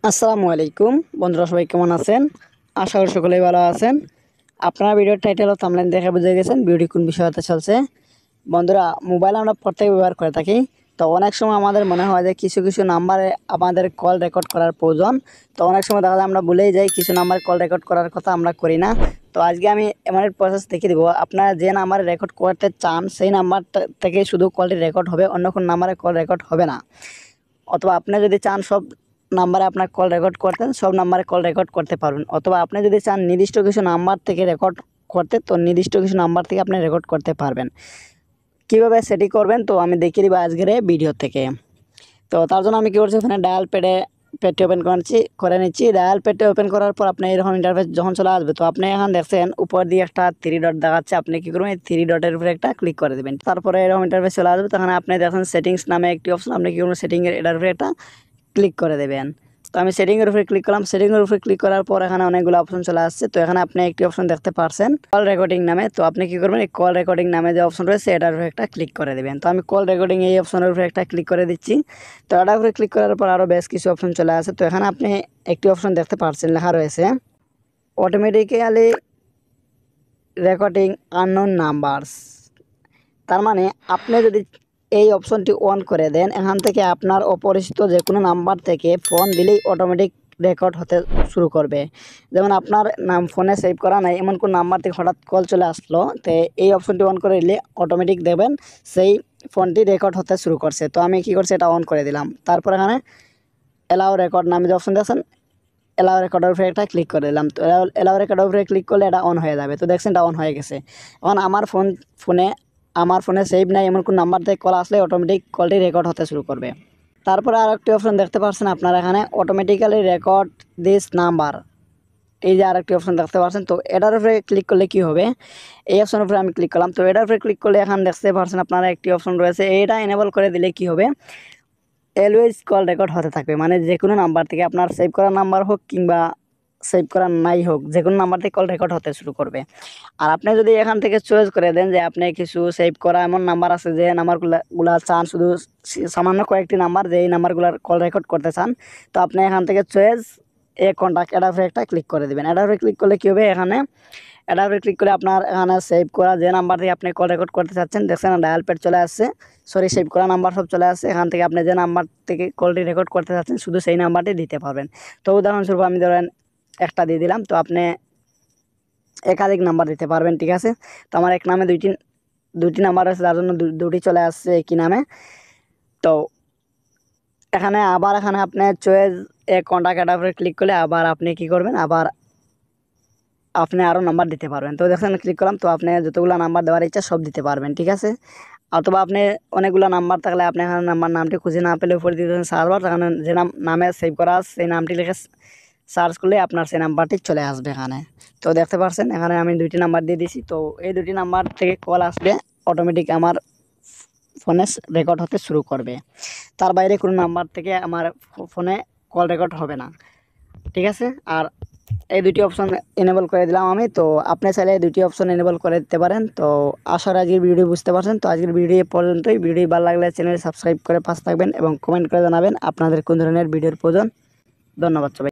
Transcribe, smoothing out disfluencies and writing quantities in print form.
আসসালামু আলাইকুম বন্ধুরা, সবাই কেমন আছেন? আশা করি সকলেই ভালো আছেন। আপনারা ভিডিওর টাইটেল ও থাম্বনেল দেখে বুঝে গেছেন ভিডিওটি কোন বিষয়তে চলছে। বন্ধুরা, মোবাইল আমরা প্রত্যেক ব্যবহার করে থাকি। তো অনেক সময় আমাদের মনে হয় যে কিছু কিছু নাম্বারে আমাদের কল রেকর্ড করার প্রয়োজন। তো অনেক সময় দেখা যায় আমরা ভুলেই যাই, কিছু নাম্বার কল রেকর্ড করার কথা আমরা করি না। তো আজকে আমি এমন একটা প্রসেস দেখিয়ে দেবো, আপনারা যে নাম্বারে রেকর্ড করতে চান সেই নাম্বারটা থেকে শুধু কলটি রেকর্ড হবে, অন্য কোনো নাম্বারে কল রেকর্ড হবে না। অথবা আপনি যদি চান সব নাম্বারে আপনার কল রেকর্ড করতেন, সব নাম্বারে কল রেকর্ড করতে পারবেন। অথবা আপনি যদি চান নির্দিষ্ট কিছু নাম্বার থেকে রেকর্ড করতে, তো নির্দিষ্ট কিছু নাম্বার থেকে আপনি রেকর্ড করতে পারবেন। কীভাবে সেটি করবেন তো আমি দেখিয়ে দিব আজকের এই ভিডিও থেকে। তো তার জন্য আমি কী করছি, এখানে ডায়াল পেডটি ওপেন করে নিচ্ছি। ডায়াল পেডটি ওপেন করার পর আপনি এরকম ইন্টারফেস যখন চলে আসবে, তো আপনি এখন দেখছেন উপর দিয়ে একটা 3 ডট দেখাচ্ছে। আপনি কী করবেন, এই 3 ডটের উপরে একটা ক্লিক করে দেবেন। তারপরে এরকম ইন্টারফেস চলে আসবে, তখন আপনি দেখেন সেটিংস নামে একটি অপশন, আপনি কী করবেন সেটিংয়ের এটার উপরে একটা ক্লিক করে দেবেন। তো আমি সেটিংয়ের উপরে ক্লিক করলাম। সেটিংয়ের উপরে ক্লিক করার পর এখানে অনেকগুলো অপশন চলে আসছে। তো এখানে আপনি একটি অপশন দেখতে পারছেন কল রেকর্ডিং নামে। তো আপনি কী করবেন, এই কল রেকর্ডিং নামে যে অপশন রয়েছে এটার উপরে একটা ক্লিক করে দেবেন। তো আমি কল রেকর্ডিং এই অপশনের উপরে একটা ক্লিক করে দিচ্ছি। তো এটার উপরে ক্লিক করার পর আরও বেশ কিছু অপশন চলে আসে। তো এখানে আপনি একটি অপশন দেখতে পাচ্ছেন লেখা রয়েছে অটোমেটিক্যালি রেকর্ডিং আননোন নাম্বারস। তার মানে আপনি যদি এই অপশনটি অন করে দেন, এখান থেকে আপনার অপরিচিত যে কোনো নাম্বার থেকে ফোন দিলেই অটোমেটিক রেকর্ড হতে শুরু করবে। যেমন আপনার নাম ফোনে সেভ করা নাই, এমন কোন নাম্বার থেকে হঠাৎ কল চলে আসলো, তো এই অপশনটি অন করে দিলে অটোমেটিক দেবেন সেই ফোনটি রেকর্ড হতে শুরু করছে। তো আমি কী করছি, এটা অন করে দিলাম। তারপর এখানে অ্যালাউ রেকর্ড নামে যে অপশন দেখছেন, অ্যালাউ রেকর্ডের উপরে একটা ক্লিক করে দিলাম। তো অ্যালাউ রেকর্ডের উপরে ক্লিক করলে এটা অন হয়ে যাবে। তো দেখছেন এটা অন হয়ে গেছে। এখন আমার ফোনে সেভ নাই এমন কোন নাম্বার থেকে কল আসলে অটোমেটিক কলটি রেকর্ড হতে শুরু করবে। তারপরে আরেকটি অপশন দেখতে পাচ্ছেন আপনারা এখানে অটোমেটিক্যালি রেকর্ড দিস নাম্বার, এই যে আরেকটি অপশন দেখতে পাচ্ছেন। তো এটার উপরে ক্লিক করলে কি হবে, এই অপশনের উপরে আমি ক্লিক করলাম। তো এটার উপরে ক্লিক করলে এখন দেখতে পাচ্ছেন আপনারা একটি অপশন রয়েছে, এটা এনেবল করে দিলে কি হবে, অলওয়েজ কল রেকর্ড হতে থাকবে। মানে যে কোনো নাম্বার থেকে, আপনার সেভ করা নাম্বার হোক কিংবা সেভ করা নাই হোক, যে কোনো নাম্বার থেকে কল রেকর্ড হতে শুরু করবে। আর আপনি যদি এখান থেকে চয়েস করে দেন যে আপনি কিছু সেভ করা এমন নাম্বার আছে যে নাম্বারগুলা চান শুধু সামান্য কয়েকটি নাম্বার, যে এই নাম্বারগুলোর কল রেকর্ড করতে চান, তো আপনি এখান থেকে চয়েস কন্ট্যাক্ট এটার উপরে একটা ক্লিক করে দেবেন। এটার উপরে ক্লিক করলে কী হবে, এটার উপরে ক্লিক করে আপনার এখানে সেভ করা যে নাম্বার থেকে আপনি কল রেকর্ড করতে চাচ্ছেন, দেখছেন ডায়াল প্যাড চলে আসছে, সেভ করা নাম্বার সব চলে আসছে। এখান থেকে আপনি যে নাম্বার থেকে কলটি রেকর্ড করতে চাচ্ছেন শুধু সেই নাম্বারটি দিতে পারবেন। তো উদাহরণস্বরূপ আমি ধরেন একটা দিয়ে দিলাম। তো আপনি একাধিক নাম্বার দিতে পারবেন, ঠিক আছে। তো আমার এক নামে দুইটি নাম্বার আছে, তার জন্য দুটি চলে আসছে একই নামে। তো এখানে আপনি চয়েস কন্ট্যাক্ট এটার উপরে ক্লিক করলে আবার আপনি কী করবেন, আবার আপনি আরও নাম্বার দিতে পারবেন। তো দেখেন ক্লিক করলাম, তো আপনি যতগুলো নাম্বার দেওয়ার ইচ্ছা সব দিতে পারবেন, ঠিক আছে। অথবা আপনি অনেকগুলো নাম্বার থাকলে আপনি এখানে নামটি খুঁজে না পেলে উপরে দিয়ে দেবেন সার্ভার, তখন যে নামে সেভ করা আছে সেই নামটি লিখে সার্চ করলে আপনার সেই নাম্বারটি চলে আসবে এখানে। তো দেখতে পাচ্ছেন এখানে আমি দুইটি নাম্বার দিয়ে দিয়েছি। তো এই দুটি নাম্বার থেকে কল আসবে, অটোমেটিক আমার ফোনে রেকর্ড হতে শুরু করবে। তার বাইরে কোনো নাম্বার থেকে আমার ফোনে কল রেকর্ড হবে না, ঠিক আছে। আর এই দুটি অপশন এনেবল করে দিলাম আমি। তো আপনি চাইলে এই দুটি অপশন এনেবল করে দিতে পারেন। তো আশা করি আজকের ভিডিও বুঝতে পারছেন। তো আজকের ভিডিও পর্যন্তই। ভিডিও ভালো লাগলে চ্যানেল সাবস্ক্রাইব করে পাশে থাকবেন এবং কমেন্ট করে জানাবেন আপনাদের কোন ধরনের ভিডিওর প্রয়োজন। ধন্যবাদ সবাই।